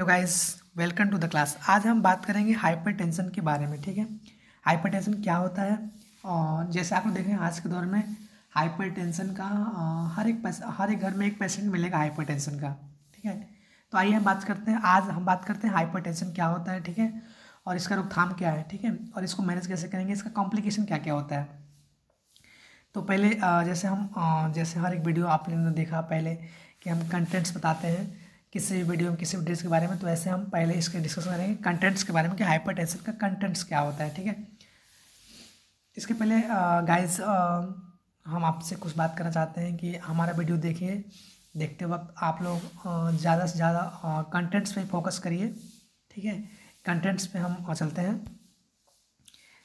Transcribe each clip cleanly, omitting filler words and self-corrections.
Hello guys, welcome to the class. आज हम बात करेंगे हाइपरटेंशन के बारे में। ठीक है, हाइपरटेंशन क्या होता है। और जैसे आप लोग देखें आज के दौर में हाइपरटेंशन का हर एक घर में एक पेशेंट मिलेगा हाइपरटेंशन का। ठीक है, तो आइए हम बात करते हैं। आज हम बात करते हैं हाइपरटेंशन क्या होता है। ठीक है, और इसका रोकथाम क्या है। ठीक है, और इसको मैनेज कैसे करेंगे, इसका कॉम्प्लिकेशन क्या क्या होता है। तो पहले जैसे हर एक वीडियो आपने देखा पहले कि हम कंटेंट्स बताते हैं किसी भी वीडियो में किसी भी ड्रेस के बारे में, तो ऐसे हम पहले इसके डिस्कस करेंगे कंटेंट्स के बारे में कि हाइपरटेंशन का कंटेंट्स क्या होता है। ठीक है, इसके पहले गाइस हम आपसे कुछ बात करना चाहते हैं कि हमारा वीडियो देखिए, देखते वक्त आप लोग ज़्यादा से ज़्यादा कंटेंट्स पे फोकस करिए। ठीक है, कंटेंट्स पे हम चलते हैं।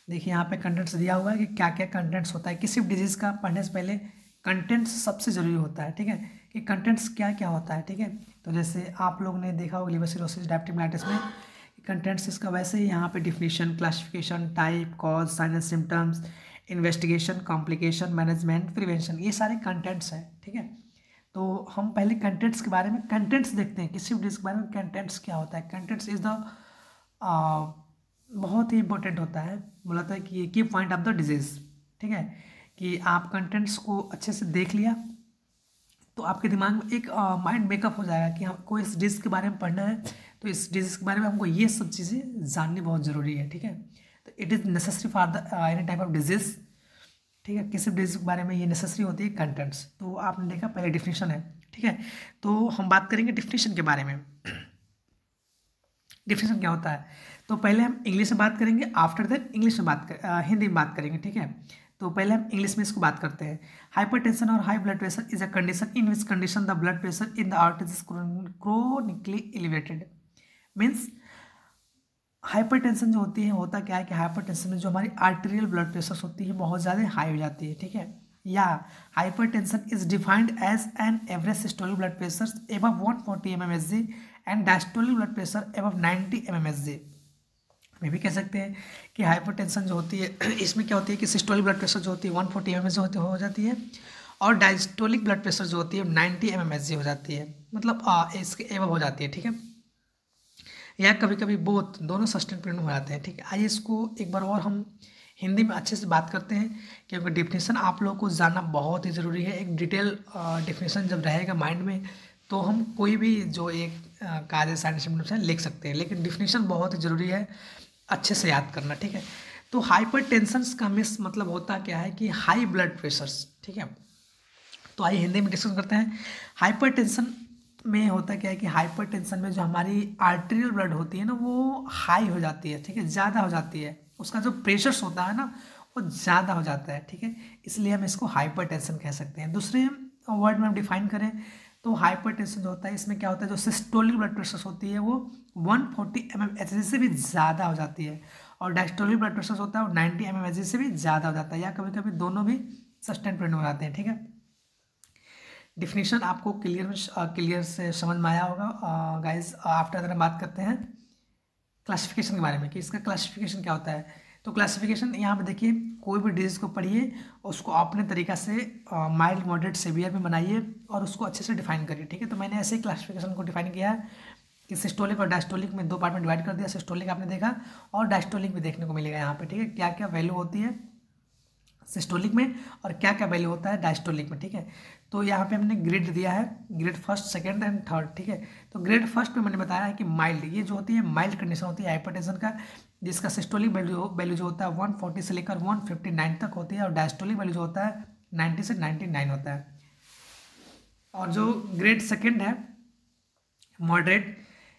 देखिए यहाँ पे कंटेंट्स दिया हुआ है कि क्या क्या कंटेंट्स होता है। किसी भी डिजीज़ का पढ़ने से पहले कंटेंट्स सबसे ज़रूरी होता है। ठीक है, कि कंटेंट्स क्या क्या होता है। ठीक है, तो जैसे आप लोग ने देखा होगा लिवर सिरोसिस डायबिटिक में कंटेंट्स इसका वैसे ही यहाँ पे definition, classification, type, cause, sign and symptoms, investigation, complication, management, prevention, ये सारे कंटेंट्स हैं। ठीक है, तो हम पहले कंटेंट्स के बारे में कंटेंट्स देखते हैं। किसी भी डिजीज़ के बारे में कंटेंट्स क्या होता है। कंटेंट्स इज द बहुत ही इंपॉर्टेंट होता है। बोला था कि की पॉइंट ऑफ द डिजीज़। ठीक है, कि आप कंटेंट्स को अच्छे से देख लिया तो आपके दिमाग में एक माइंड मेकअप हो जाएगा कि हमको इस डिजीज़ के बारे में पढ़ना है, तो इस डिजीज़ के बारे में हमको ये सब चीज़ें जाननी बहुत ज़रूरी है। ठीक है, तो it is necessary for the any type of disease. ठीक है, किसी डिजीज़ के बारे में ये नेसेसरी होती है कंटेंट्स। तो आपने देखा पहले डिफिनीशन है। ठीक है, तो हम बात करेंगे डिफिनीशन के बारे में। डिफिनीशन क्या होता है, तो पहले हम इंग्लिश में बात करेंगे, आफ्टर दैट इंग्लिश में हिंदी में बात करेंगे। ठीक है, तो पहले हम इंग्लिश में इसको बात करते हैं। हाइपरटेंशन और high blood pressure is a condition in which condition the blood pressure in the art is chronically elevated. Means hypertension जो होती है, होता क्या है कि हाइपरटेंशन में जो हमारी आर्टेरियल ब्लड प्रेशर होती है बहुत ज़्यादा हाई हो जाती है। ठीक है, या hypertension is defined as an average systolic blood pressure above 140 mmHg and diastolic blood pressure above 90 mmHg। में भी कह सकते हैं कि हाइपरटेंशन जो होती है इसमें क्या होती है कि सिस्टोलिक ब्लड प्रेशर जो होती है 140 mmHg हो जाती है, और डायस्टोलिक ब्लड प्रेशर जो होती है 90 mmHg हो जाती है, मतलब इसके एबव हो जाती है। ठीक है, या कभी कभी बोथ दोनों सस्टेन पीरियड हो जाते हैं। ठीक है, आइए इसको एक बार और हम हिंदी में अच्छे से बात करते हैं, क्योंकि डिफिनेशन आप लोगों को जानना बहुत ही ज़रूरी है। एक डिटेल डिफिनेशन जब रहेगा माइंड में तो हम कोई भी जो एक कार्य साइंटिफिक लिख सकते हैं, लेकिन डिफिनेशन बहुत ही ज़रूरी है अच्छे से याद करना। ठीक है, तो हाइपरटेंशन का मिस मतलब होता क्या है कि हाई ब्लड प्रेशर्स। ठीक है, तो आइए हिंदी में डिस्कस करते हैं। हाइपरटेंशन में होता क्या है कि हाइपरटेंशन में जो हमारी आर्टेरियल ब्लड होती है ना वो हाई हो जाती है। ठीक है, ज़्यादा हो जाती है, उसका जो प्रेशर्स होता है ना वो ज़्यादा हो जाता है। ठीक है, इसलिए हम इसको हाइपरटेंशन कह सकते हैं। दूसरे वर्ड में हम डिफाइन करें तो हाइपरटेंशन जो होता है इसमें क्या होता है, जो सिस्टोलिक ब्लड प्रेशर होती है वो 140 mmHg से भी ज़्यादा हो जाती है, और डायस्टोलिक ब्लड प्रेशर होता है वो 90 mmHg से भी ज़्यादा हो जाता है, या कभी कभी दोनों भी सस्टेन पीरियड हो जाते हैं। ठीक है, डिफिनीशन आपको क्लियर से समझ में आया होगा गाइज। आफ्टर अगर हम बात करते हैं क्लासिफिकेशन के बारे में कि इसका क्लासिफिकेशन क्या होता है, तो क्लासिफिकेशन यहाँ पे देखिए, कोई भी डिजीज़ को पढ़िए, उसको अपने तरीका से माइल्ड, मॉडरेट, सीवियर में बनाइए और उसको अच्छे से डिफाइन करिए। ठीक है, तो मैंने ऐसे ही क्लासिफिकेशन को डिफाइन किया है कि सिस्टोलिक और डायस्टोलिक में दो पार्ट में डिवाइड कर दिया। सिस्टोलिक आपने देखा और डायस्टोलिक भी देखने को मिलेगा यहाँ पे। ठीक है, क्या क्या वैल्यू होती है सिस्टोलिक में और क्या क्या वैल्यू होता है डायस्टोलिक में। ठीक है, तो यहाँ पे हमने ग्रेड दिया है, grade first, second and third. ठीक है, तो ग्रेड फर्स्ट में मैंने बताया है कि माइल्ड, ये जो होती है माइल्ड कंडीशन होती है हाइपरटेंशन का, जिसका सिस्टोलिक वैल्यू जो होता है 140 से लेकर 159 तक होती है, और डायस्टोलिक वैल्यू जो होता है 90 से 99 होता है। और जो ग्रेड सेकेंड है मॉडरेट,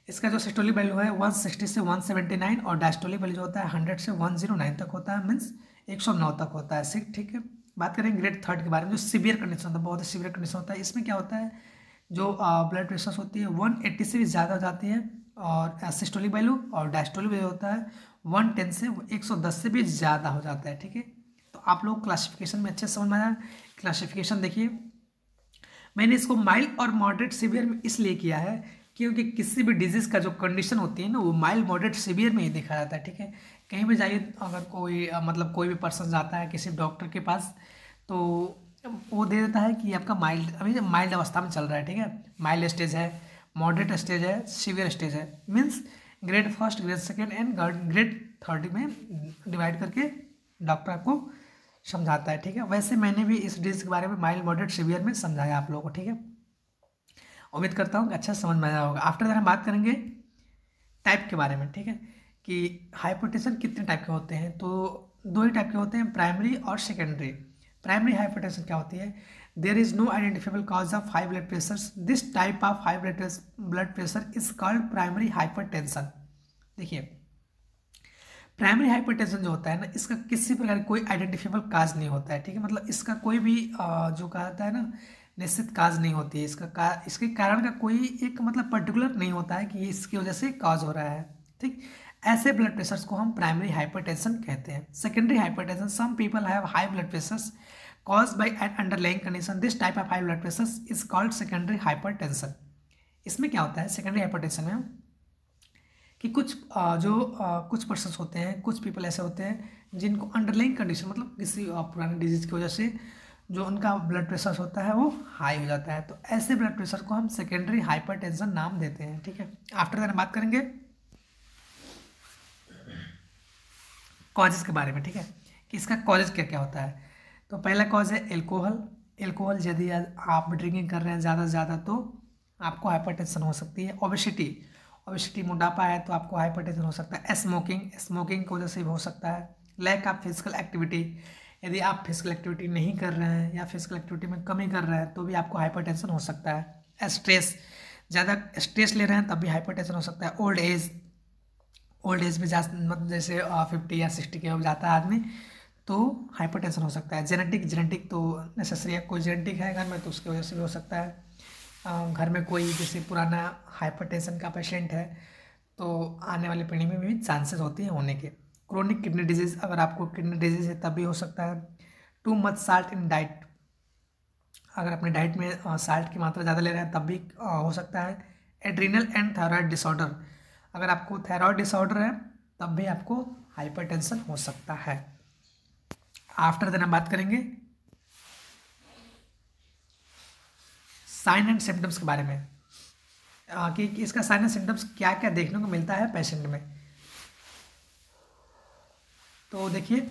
इसका जो सिस्टोलिक वैल्यू है 160 से 179, और डायस्टोलिक वैल्यू जो होता है 100 से 109 तक होता है, मीन्स 109 तक होता है। ठीक है, बात करें ग्रेड थर्ड के बारे में, जो सीवियर कंडीशन होता है, बहुत ही सीवियर कंडीशन होता है। इसमें क्या होता है, जो ब्लड प्रेशर होती है 180 से भी ज़्यादा हो जाती है, और सिस्टोलिक वैल्यू, और डायस्टोलिक वैल्यू होता है 110 से 110 से भी ज़्यादा हो जाता है। ठीक है, तो आप लोग क्लासिफिकेशन में अच्छे से समझ में आया। क्लासिफिकेशन देखिए, मैंने इसको माइल्ड और मॉडरेट सीवियर में इसलिए किया है क्योंकि किसी भी डिजीज़ का जो कंडीशन होती है ना वो माइल्ड, मॉडरेट, सीवियर में ही देखा जाता है। ठीक है, कहीं भी जाइए, अगर कोई मतलब कोई भी पर्सन जाता है किसी डॉक्टर के पास तो वो दे देता है कि आपका माइल्ड, अभी माइल्ड अवस्था में चल रहा है। ठीक है, माइल्ड स्टेज है, मॉडरेट स्टेज है, सीवियर स्टेज है। Means grade first, grade second and grade third में डिवाइड करके डॉक्टर आपको समझाता है, ठीक है। वैसे मैंने भी इस डिजीज के बारे में माइल्ड, मॉडरेट, सीवियर में समझाया आप लोगों को, ठीक है। उम्मीद करता हूँ कि अच्छा समझ में आया होगा। आफ्टर दैट हम बात करेंगे टाइप के बारे में, ठीक है, कि हाइपरटेंशन कितने टाइप के होते हैं। तो दो ही टाइप के होते हैं, प्राइमरी और सेकेंडरी। प्राइमरी हाइपरटेंशन क्या होती है? There is no identifiable cause of high blood pressure, this type of high blood pressure is called primary hypertension. देखिए, प्राइमरी हाइपरटेंशन जो होता है ना, इसका किसी प्रकार का कोई आइडेंटिफाइबल काज नहीं होता है, ठीक है। मतलब इसका कोई भी जो कहा जाता है ना, निश्चित काज नहीं होती है। इसके कारण का कोई एक मतलब पर्टिकुलर नहीं होता है कि ये इसकी वजह से काज हो रहा है, ठीक। ऐसे ब्लड प्रेशर्स को हम प्राइमरी हाइपरटेंशन कहते हैं। Secondary hypertension, some people have high blood pressures caused by an underlying condition, this type of high blood pressure is called secondary hypertension। इसमें क्या होता है सेकेंडरी हाइपरटेंशन में, कि कुछ पर्सन्स होते हैं, कुछ पीपल ऐसे होते हैं जिनको अंडरलाइंग कंडीशन, मतलब किसी पुरानी डिजीज की वजह से जो उनका ब्लड प्रेशर होता है वो हाई हो जाता है, तो ऐसे ब्लड प्रेशर को हम सेकेंडरी हाइपरटेंशन नाम देते हैं, ठीक है। आफ्टर दैट बात करेंगे कॉजेज के बारे में, ठीक है, कि इसका कॉजेज क्या क्या होता है। तो पहला कॉज है एल्कोहल यदि आप ड्रिंकिंग कर रहे हैं ज़्यादा से ज़्यादा तो आपको हाइपरटेंशन हो सकती है। ओबेसिटी मोटापा है तो आपको हाइपरटेंशन हो सकता है। स्मोकिंग की वजह से भी हो सकता है। लैक ऑफ फिजिकल एक्टिविटी, यदि आप फिजिकल एक्टिविटी नहीं कर रहे हैं या फिजिकल एक्टिविटी में कमी कर रहे हैं तो भी आपको हाइपरटेंशन हो सकता है। ज़्यादा स्ट्रेस ले रहे हैं तब भी हाइपरटेंशन हो सकता है। ओल्ड एज में मतलब जैसे 50 या 60 के हो जाता है आदमी तो हाइपरटेंशन हो सकता है। जेनेटिक तो नेसेसरी है, कोई जेनेटिक है घर में तो उसकी वजह से भी हो सकता है। घर में कोई जैसे पुराना हाइपरटेंशन का पेशेंट है तो आने वाली पीढ़ी में भी चांसेस होती हैं होने के। क्रोनिक किडनी डिजीज़, अगर आपको किडनी डिजीज़ है तब भी हो सकता है। Too much salt in diet, अगर अपने डाइट में साल्ट की मात्रा ज़्यादा ले रहे हैं तब भी हो सकता है। एड्रीनल एंड थायराइड डिसऑर्डर, अगर आपको थायराइड डिसऑर्डर है तब भी आपको हाइपरटेंशन हो सकता है। आफ्टर देन हम बात करेंगे साइन एंड सिम्टम्स के बारे में, कि इसका साइन एंड सिम्टम्स क्या क्या देखने को मिलता है पेशेंट में। तो देखिए,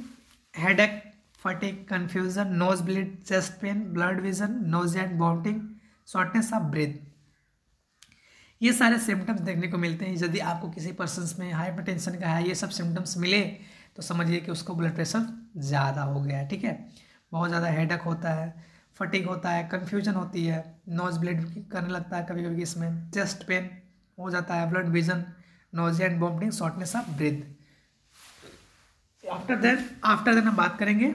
headache, fatigue, confusion, nose bleed, chest pain, blood vision, nausea and vomiting, shortness of breath, ये सारे सिम्टम्स देखने को मिलते हैं। यदि आपको किसी पर्सन में हाइपरटेंशन का है, ये सब सिम्टम्स मिले तो समझिए कि उसको ब्लड प्रेशर ज़्यादा हो गया है, ठीक है। बहुत ज़्यादा हेडेक होता है, फटीग होता है, कन्फ्यूजन होती है, नोज ब्लीड करने लगता है कभी कभी, इसमें चेस्ट पेन हो जाता है, blood vision, nausea and vomiting, shortness of breath. After then हम बात करेंगे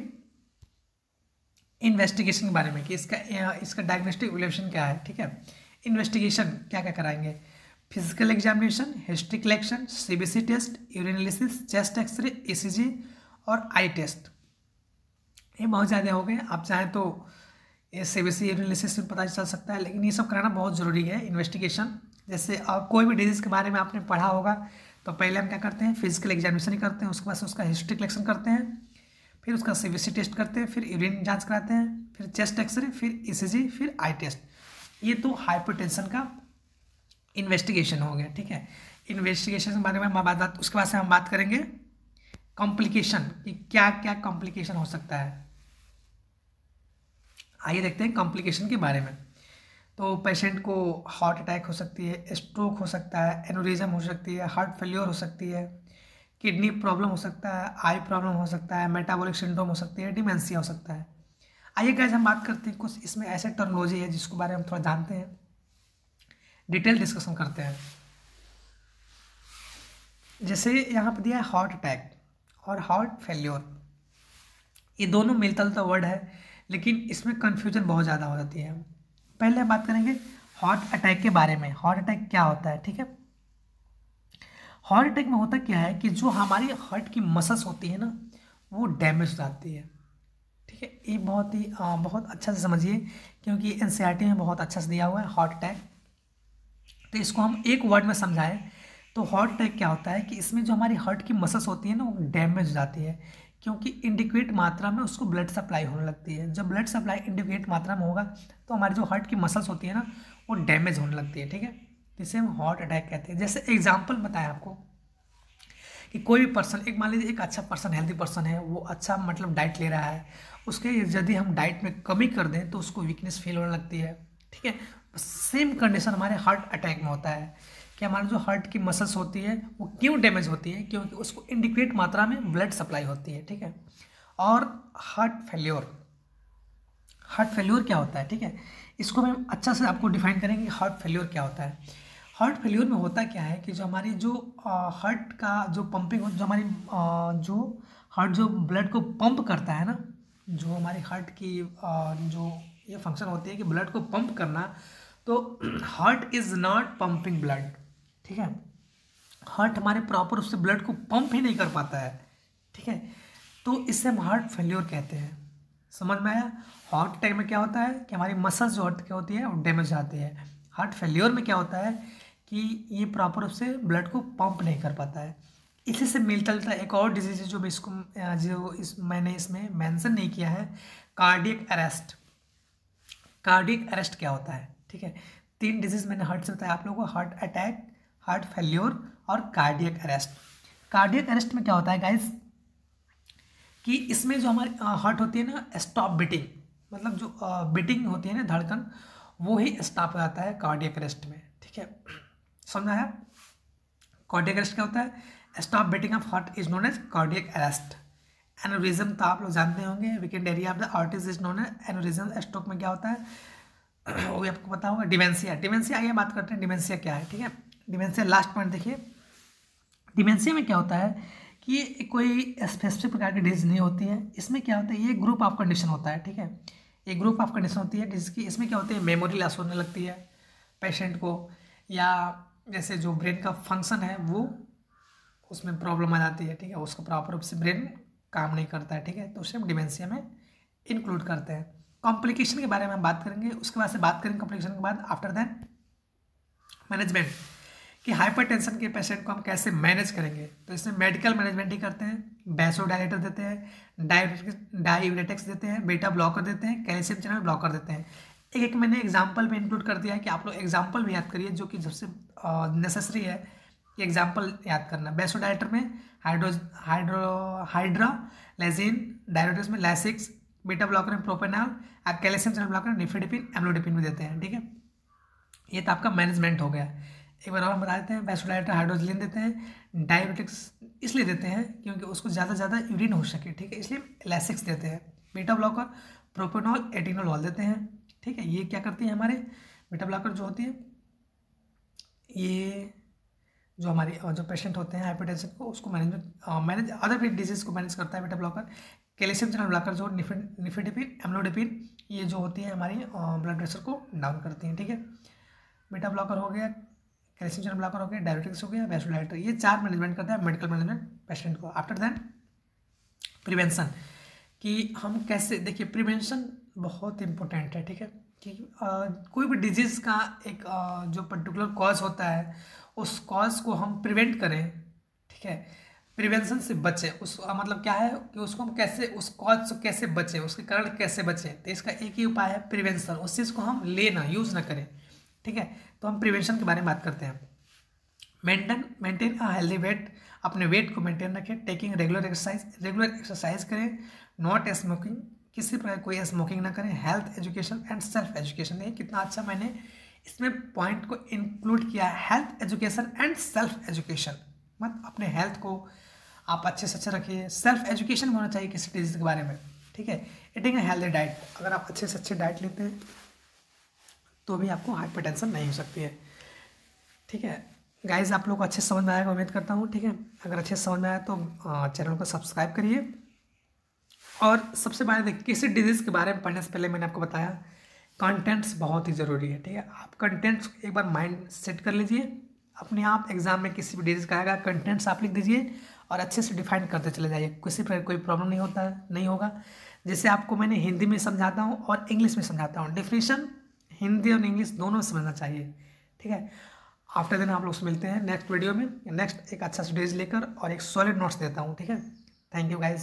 इन्वेस्टिगेशन के बारे में, कि इसका डायग्नोस्टिक इवैल्यूएशन क्या है, ठीक है। इन्वेस्टिगेशन क्या क्या कराएंगे? Physical examination, history collection, CBC test, urine analysis, chest X-ray, ECG और आई टेस्ट। ये बहुत ज़्यादा हो गए, आप चाहें तो ये सीबीसी यूरिन एनालिसिस में पता चल सकता है, लेकिन ये सब कराना बहुत ज़रूरी है। इन्वेस्टिगेशन, जैसे कोई भी डिजीज़ के बारे में आपने पढ़ा होगा तो पहले हम क्या करते हैं, फिजिकल एग्जामिनेशन ही करते हैं, उसके बाद उसका हिस्ट्री कलेक्शन करते हैं, फिर उसका सीबीसी टेस्ट करते हैं, फिर यूरिन जांच कराते हैं, फिर चेस्ट एक्सरे, फिर ईसीजी, फिर आई टेस्ट। ये तो हाइपरटेंशन का इन्वेस्टिगेशन हो गया, ठीक है। इन्वेस्टिगेशन के बारे में हम उसके बाद से हम बात करेंगे कॉम्प्लिकेशन, कि क्या क्या कॉम्प्लिकेशन हो सकता है। आइए देखते हैं कॉम्प्लिकेशन के बारे में। तो पेशेंट को हार्ट अटैक हो सकती है, स्ट्रोक हो सकता है, एनोरिज्म हो सकती है, हार्ट फेल्योर हो सकती है, किडनी प्रॉब्लम हो सकता है, आई प्रॉब्लम हो सकता है, मेटाबॉलिक सिंड्रोम हो सकती है, डिमेंशिया हो सकता है। आइए गाइस हम बात करते हैं कुछ इसमें ऐसे टर्मिनोलॉजी है जिसके बारे में हम थोड़ा जानते हैं, डिटेल डिस्कशन करते हैं। जैसे यहाँ पर दिया है हार्ट अटैक और हार्ट फेल्योर, ये दोनों मिलता जुलता वर्ड है, लेकिन इसमें कन्फ्यूजन बहुत ज़्यादा हो जाती है। पहले हम बात करेंगे हार्ट अटैक के बारे में। हार्ट अटैक क्या होता है, ठीक है। हार्ट अटैक में होता क्या है कि जो हमारी हार्ट की मसल्स होती है ना वो डैमेज हो जाती है, ठीक है। ये बहुत अच्छा से समझिए, क्योंकि एनसीईआरटी में बहुत अच्छा से दिया हुआ है हार्ट अटैक। तो इसको हम एक वर्ड में समझाएं तो हार्ट अटैक क्या होता है कि इसमें जो हमारी हार्ट की मसल्स होती है ना वो डैमेज हो जाती है, क्योंकि इंडिकेट मात्रा में उसको ब्लड सप्लाई होने लगती है। जब ब्लड सप्लाई इंडिकेट मात्रा में होगा तो हमारी जो हार्ट की मसल्स होती है ना वो डैमेज होने लगती है, ठीक है। तो इसे हम हार्ट अटैक कहते हैं। जैसे एग्जाम्पल बताएं आपको कि कोई भी पर्सन, एक मान लीजिए एक अच्छा पर्सन, हेल्दी पर्सन है, वो अच्छा मतलब डाइट ले रहा है, उसके यदि हम डाइट में कमी कर दें तो उसको वीकनेस फील होने लगती है, ठीक है। सेम कंडीशन हमारे हार्ट अटैक में होता है कि हमारे जो हार्ट की मसल्स होती है वो क्यों डैमेज होती है, क्योंकि उसको इंडिकेट मात्रा में ब्लड सप्लाई होती है, ठीक है। और हार्ट फेल्योर क्या होता है, ठीक है, इसको मैं अच्छा से आपको डिफाइन करेंगे हार्ट फेल्योर क्या होता है। हार्ट फेल्योर में होता क्या है कि जो हमारी जो हार्ट का जो पंपिंग, जो हमारी जो हार्ट जो ब्लड को पंप करता है ना, जो हमारी हार्ट की जो ये फंक्शन होती है कि ब्लड को पंप करना, तो heart is not pumping blood, ठीक है। हार्ट हमारे प्रॉपर उससे ब्लड को पंप ही नहीं कर पाता है, ठीक है। तो इससे हम हार्ट फेल्योर कहते हैं। समझ में आया? हार्ट अटैक में क्या होता है कि हमारी मसल्स जो हार्ट की होती है वो डैमेज आती है। हार्ट फेल्योर में क्या होता है कि ये प्रॉपर उससे ब्लड को पंप नहीं कर पाता है। इसी से मिलता जुलता एक और डिजीज है जो भी इसको मैंने इसमें मेंशन नहीं किया है, कार्डियक अरेस्ट। कार्डियक अरेस्ट क्या होता है, ठीक है। 3 डिजीज मैंने हार्ट से बताया आप लोगों को, हार्ट अटैक, हार्ट फेल्योर और कार्डियक अरेस्ट। कार्डियक अरेस्ट में क्या होता है गाइस कि इसमें जो हमारी हार्ट होती है ना, स्टॉप बीटिंग, मतलब जो बीटिंग होती है ना, धड़कन, वो ही स्टॉप हो जाता है कार्डियक अरेस्ट में, ठीक है। समझ आया? कार्डियक अरेस्ट क्या होता है? Stop beating of heart is known as cardiac arrest. Aneurysm तो आप लोग जानते होंगे, weakened area of the artery is known as aneurysm. Stroke में क्या होता है वो भी आपको पता होगा। डिमेंशिया आइए बात करते हैं डिमेंशिया क्या है, ठीक है। डिमेंशिया लास्ट पॉइंट देखिए, डिमेंशिया में क्या होता है कि ये कोई स्पेसिफिक प्रकार की डिजीज नहीं होती है। इसमें क्या होता है, ये ग्रुप ऑफ कंडीशन होता है, ठीक है। ये ग्रुप ऑफ कंडीशन होती है जिसकी, इसमें क्या होती है, मेमोरी लॉस होने लगती है पेशेंट को, या जैसे जो ब्रेन का फंक्शन है वो उसमें प्रॉब्लम आ जाती है, ठीक है। उसका प्रॉपर रूप से ब्रेन काम नहीं करता है, ठीक है। तो उसे हम डिमेंशिया में इंक्लूड करते हैं। कॉम्प्लिकेशन के बारे में हम बात करेंगे, उसके बाद से बात करेंगे कॉम्प्लिकेशन के बाद। आफ्टर दैट मैनेजमेंट, कि हाइपरटेंशन के पेशेंट को हम कैसे मैनेज करेंगे, तो इसमें मेडिकल मैनेजमेंट ही करते हैं। वैसोडायलेटर देते हैं, डाययूरेटिक्स देते हैं, बीटा ब्लॉकर देते हैं, कैल्शियम चैनल ब्लॉकर देते हैं। एक एक मैंने एग्जाम्पल में इंक्लूड कर दिया है कि आप लोग एग्जाम्पल भी याद करिए, जो कि सबसे नेसेसरी है कि एग्जाम्पल याद करना। वैसोडायलेटर में हाइड्रोलाइसिन, डाययूरेटिक्स में लाइसिक्स, बीटा ब्लॉकर में प्रोपेनॉल, और कैल्शियम चैनल ब्लॉकर में निफेडिपिन, एम्लोडिपिन भी देते हैं, ठीक है। ये तो आपका मैनेजमेंट हो गया। एक बार और हम बता देते हैं, वैसोडायलेटर हाइड्रोजलिन देते हैं, डायबिटिक्स इसलिए देते हैं क्योंकि उसको ज़्यादा से ज़्यादा यूरिन हो सके, ठीक है, इसलिए लाइसिक्स देते हैं। बीटा ब्लॉकर प्रोपेनॉल, एटिनोल देते हैं, ठीक है। ये क्या करती है, हमारे बीटा ब्लॉकर जो होती है, ये जो हमारी जो पेशेंट होते हैं हाइपरटेंशन को, उसको मैनेज अदर भी डिजीज को मैनेज करता है beta blocker. Calcium channel blocker जो निफेडिपिन, एम्लोडिपिन, ये जो होती है हमारी ब्लड प्रेशर को डाउन करती हैं, ठीक है। बीटा ब्लॉकर हो गया, कैल्शियम चैनल ब्लॉकर हो गया, डायबिटिक्स हो गया, वैसोडायलेटर, ये 4 मैनेजमेंट करता है मेडिकल मैनेजमेंट पेशेंट को। आफ्टर दैट प्रिवेंशन, कि हम कैसे, देखिए प्रिवेंशन बहुत इंपॉर्टेंट है, ठीक है। कि कोई भी डिजीज़ का एक जो पर्टिकुलर कॉज होता है, उस कॉज को हम प्रिवेंट करें, ठीक है, प्रिवेंशन से बचे। उस मतलब क्या है कि उसको हम कैसे, उस कॉज से कैसे बचे, उसके कारण कैसे बचे, तो इसका एक ही उपाय है प्रिवेंशन। उस चीज़ को हम लेना, यूज़ ना करें, ठीक है। तो हम प्रिवेंशन के बारे में बात करते हैं। मेंटेन अ हेल्दी वेट, अपने वेट को मेंटेन रखें। टेकिंग रेगुलर एक्सरसाइज करें। नॉट स्मोकिंग, किसी प्रकार कोई स्मोकिंग ना करें। Health education and self education, ये कितना अच्छा मैंने इसमें पॉइंट को इंक्लूड किया है, health education and self education. मत अपने हेल्थ को आप अच्छे से अच्छा रखिए, सेल्फ एजुकेशन होना चाहिए किसी डिजीज के बारे में, ठीक है। ईटिंग अ हेल्दी डाइट, अगर आप अच्छे से अच्छे डाइट लेते हैं तो भी आपको हाइपरटेंशन नहीं हो सकती है, ठीक है। गाइज आप लोग को अच्छे से समझ में आएगा, उम्मीद करता हूँ, ठीक है। अगर अच्छे से समझ में आया तो चैनल को सब्सक्राइब करिए। और सबसे पहले देखिए, किसी डिजीज़ के बारे में पढ़ने से पहले मैंने आपको बताया कंटेंट्स बहुत ही ज़रूरी है, ठीक है। आप कंटेंट्स एक बार माइंड सेट कर लीजिए, अपने आप एग्जाम में किसी भी डिजीज़ का आएगा कंटेंट्स आप लिख दीजिए और अच्छे से डिफाइन करते चले जाइए, किसी पर कोई प्रॉब्लम नहीं होता है, नहीं होगा। जैसे आपको मैंने हिंदी में समझाता हूँ और इंग्लिश में समझाता हूँ, डेफिनेशन हिंदी और इंग्लिश दोनों में समझना चाहिए, ठीक है। आफ्टर देन आप लोग से मिलते हैं नेक्स्ट वीडियो में, नेक्स्ट एक अच्छा स्टडीज लेकर और एक सॉलिड नोट्स देता हूँ, ठीक है। Thank you guys.